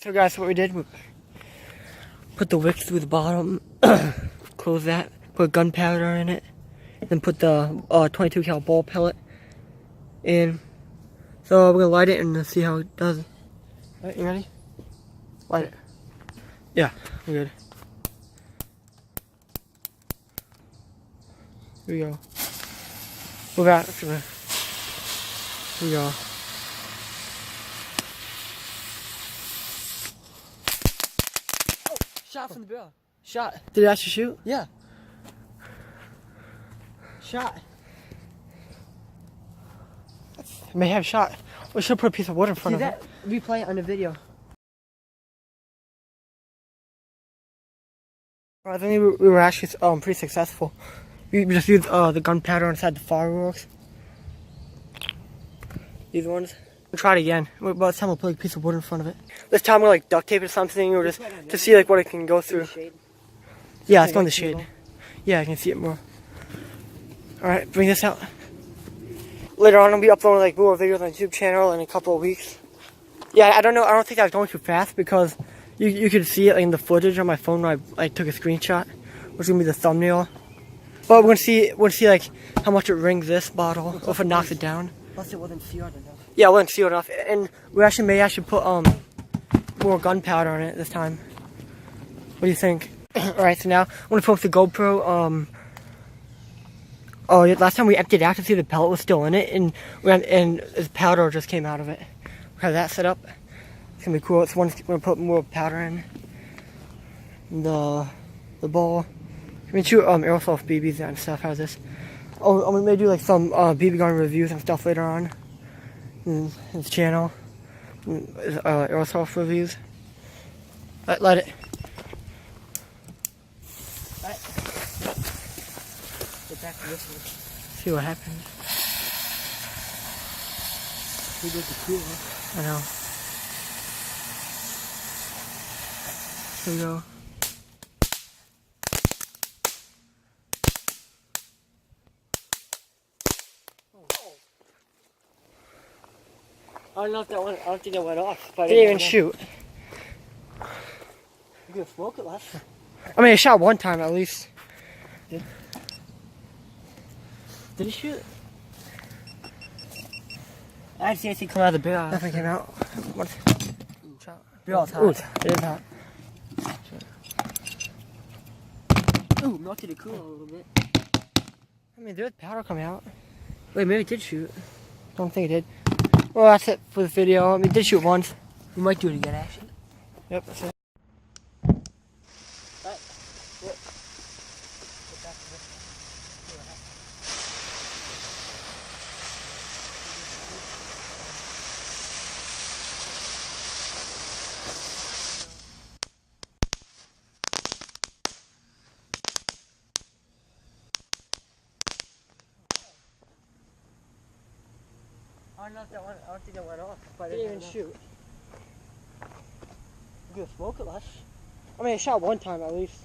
So guys, what we did, we put the wick through the bottom, close that, put gunpowder in it, then put the 22 cal ball pellet in. So we're gonna light it and see how it does. Alright, you ready? Light it. Yeah, we're good. Here we go. Move out. Here we go. Oh, shot from the barrel. Shot. Did it actually shoot? Yeah. Shot. It may have shot. We should put a piece of wood in front of it. Replay it on the video. I think we were actually pretty successful. We just used the gunpowder inside the fireworks. These ones. We'll try it again. But this time we'll put a piece of wood in front of it. This time we'll like duct tape or something, or just to see like what it can go through. Yeah, it's going in the shade. Yeah, I can see it more. Alright, bring this out. Later on I'll be uploading like more videos on the YouTube channel in a couple of weeks. Yeah, I don't know, I don't think I was going too fast because you could see it like, in the footage on my phone when I took a screenshot, which is gonna be the thumbnail. But we're gonna see like how much it rings this bottle, or if it knocks it down. Plus it wasn't sealed enough. Yeah, it wasn't sealed enough, and we actually may put more gunpowder on it this time. What do you think? Alright, so now I'm gonna put the GoPro. Oh, yeah, last time we emptied it out to see the pellet was still in it, and the powder just came out of it. We have that set up. It's gonna be cool. It's one gonna put more powder in the bowl. I mean, shoot aerosol BBs and stuff. How's this? Oh, we may do like some BB gun reviews and stuff later on in his channel. Aerosol reviews. Let it. Get back to this one. See what happens. We did the cooler. I know. Here we go. I don't know if that went. I don't think that went off. But didn't even shoot. You gonna smoke it last? I mean, it shot one time at least. Did it shoot? I didn't see anything come out of the barrel. Nothing came out. What? Barrel's hot. Ooh, it is hot. Ooh, melted it cool a little bit. I mean, there's powder coming out. Wait, maybe it did shoot. Don't think it did. Well, that's it for the video. I mean, it did shoot once. We might do it again, actually. Yep, that's it. I don't think that went off. But it didn't even shoot. You gonna smoke it less? I mean, it shot one time at least.